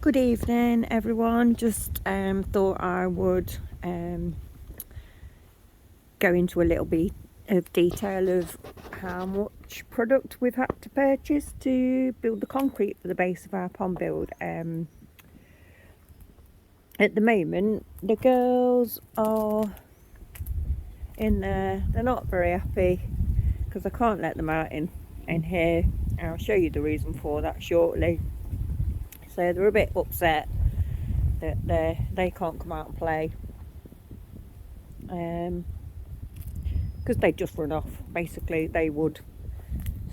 Good evening, everyone. Just thought I would go into a little bit of detail of how much product we've had to purchase to build the concrete for the base of our pond build. At the moment, the girls are in there. They're not very happy because I can't let them out in here. I'll show you the reason for that shortly. So they're a bit upset that they can't come out and play, because they just run off. Basically, they would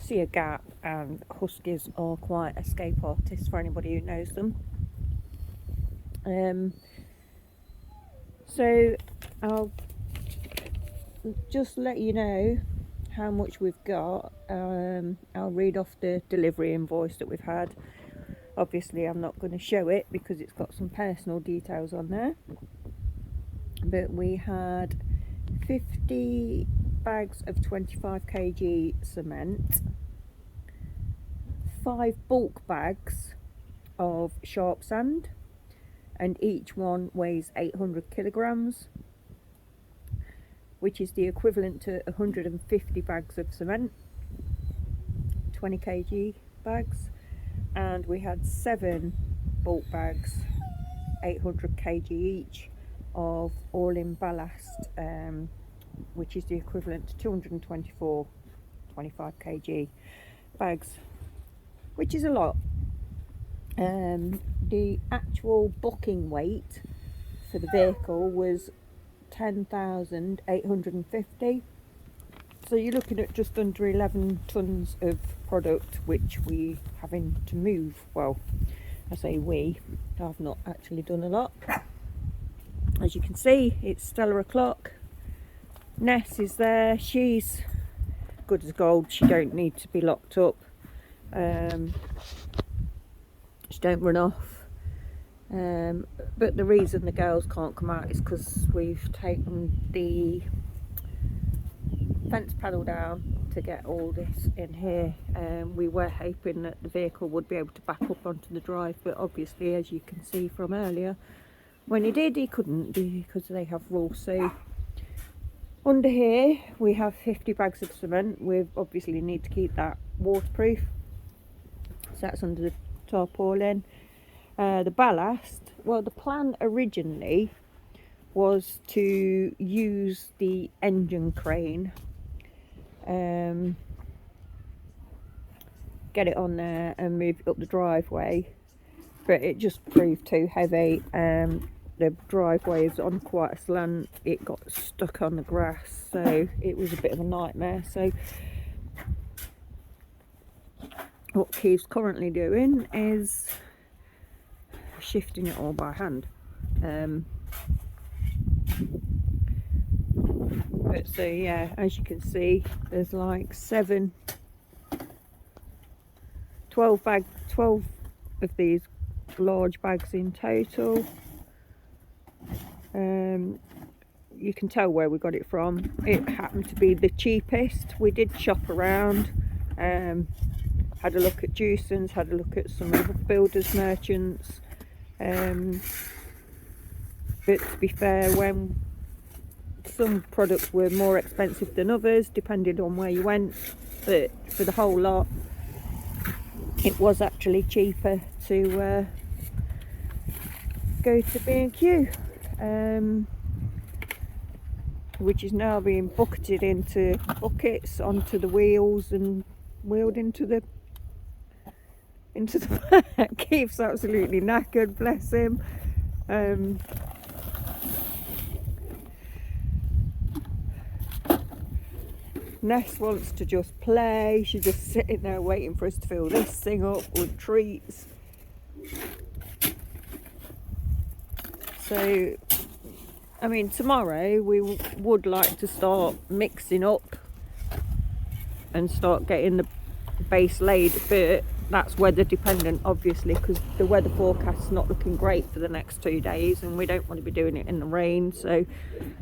see a gap, and huskies are quite escape artists for anybody who knows them. So I'll just let you know how much we've got. I'll read off the delivery invoice that we've had. Obviously I'm not going to show it because it's got some personal details on there, but we had 50 bags of 25 kg cement, 5 bulk bags of sharp sand, and each one weighs 800 kilograms, which is the equivalent to 150 bags of cement, 20 kg bags. And we had 7 bulk bags, 800 kg each, of all-in ballast, which is the equivalent to 224 25 kg bags, which is a lot. The actual booking weight for the vehicle was 10,850. So you're looking at just under 11 tonnes of product which we having to move. Well, I say we, I've not actually done a lot. As you can see, it's Stella o'clock. Ness is there. She's good as gold. She don't need to be locked up. She don't run off. But the reason the girls can't come out is because we've taken the fence panel down to get all this in here. We were hoping that the vehicle would be able to back up onto the drive, but obviously, as you can see from earlier, when he did, he couldn't, because they have rules. So under here we have 50 bags of cement. We obviously need to keep that waterproof, so that's under the tarpaulin. The ballast, well, the plan originally was to use the engine crane, get it on there and move it up the driveway, but it just proved too heavy. The driveway is on quite a slant. It got stuck on the grass, so it was a bit of a nightmare. So what Keith's currently doing is shifting it all by hand. But so yeah, as you can see, there's like 12 of these large bags in total. You can tell where we got it from. It happened to be the cheapest. We did shop around, had a look at Jewson's, had a look at some other builders merchants, but to be fair, when some products were more expensive than others depending on where you went, but for the whole lot it was actually cheaper to go to B&Q, which is now being bucketed into buckets onto the wheels and wheeled into the back. Keith's absolutely knackered, bless him. Ness wants to just play. She's just sitting there waiting for us to fill this thing up with treats. So, I mean, tomorrow we would like to start mixing up and start getting the base laid, but that's weather dependent, obviously, because the weather forecast is not looking great for the next 2 days, and we don't want to be doing it in the rain. So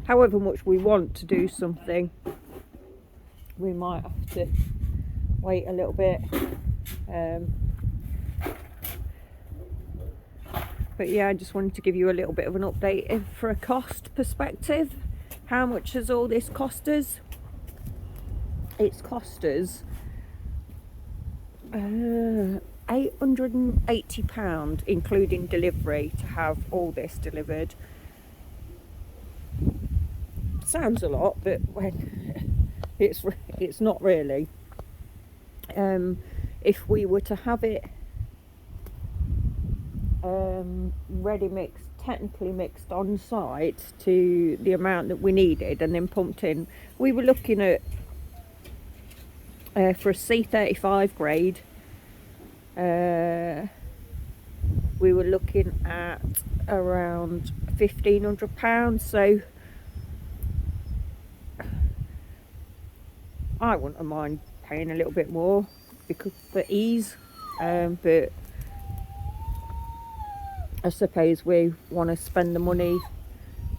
however much we want to do something, we might have to wait a little bit. But yeah, I just wanted to give you a little bit of an update for a cost perspective. How much has all this cost us? It's cost us £880, including delivery, to have all this delivered. Sounds a lot, but when it's not really. If we were to have it ready mixed, technically mixed on site to the amount that we needed and then pumped in, we were looking at for a C35 grade, we were looking at around £1,500. So I wouldn't mind paying a little bit more because for ease, but I suppose we want to spend the money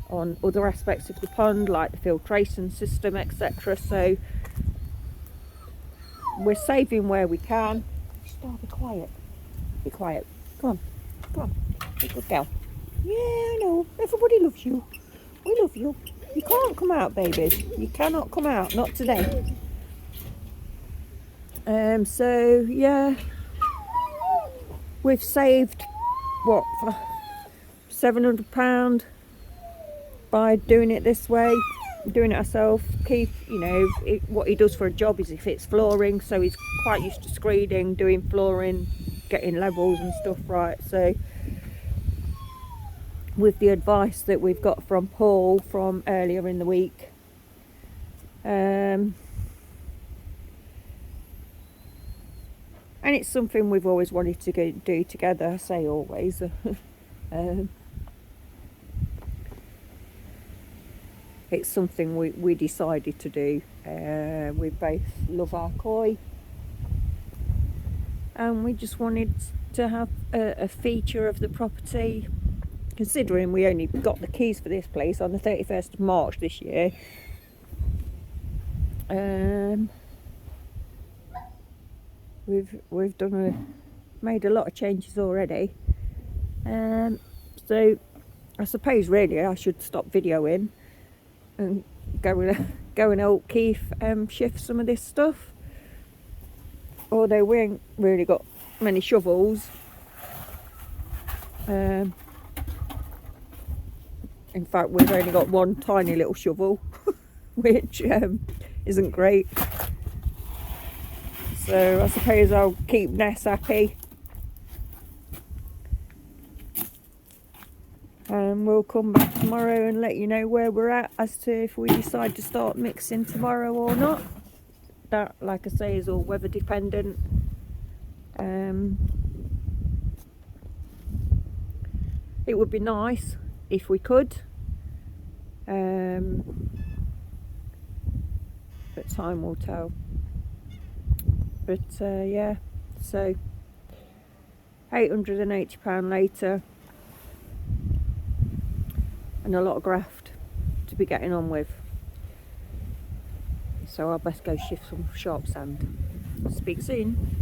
on other aspects of the pond, like the filtration system, etc. So we're saving where we can. Stop, be quiet. Be quiet. Come on. Come on. Be a good girl. Yeah, I know. Everybody loves you. We love you. You can't come out, babies. You cannot come out. Not today. So yeah, we've saved what, £700 by doing it this way, doing it ourselves. Keith, you know, what he does for a job is he fits flooring, so he's quite used to screeding, doing flooring, getting levels and stuff right. So with the advice that we've got from Paul from earlier in the week, and it's something we've always wanted to do together. I say always. It's something we decided to do. We both love our koi, and we just wanted to have a feature of the property, considering we only got the keys for this place on the 31st of March this year. We've made a lot of changes already, so I suppose really I should stop videoing and go and help Keith shift some of this stuff. Although we ain't really got many shovels. In fact, we've only got one tiny little shovel, which isn't great. So I suppose I'll keep Ness happy. And we'll come back tomorrow and let you know where we're at as to if we decide to start mixing tomorrow or not. That, like I say, is all weather dependent. It would be nice if we could. But time will tell. But yeah, so £880 later, and a lot of graft to be getting on with. So I'll best go shift some sharp sand. Speak soon.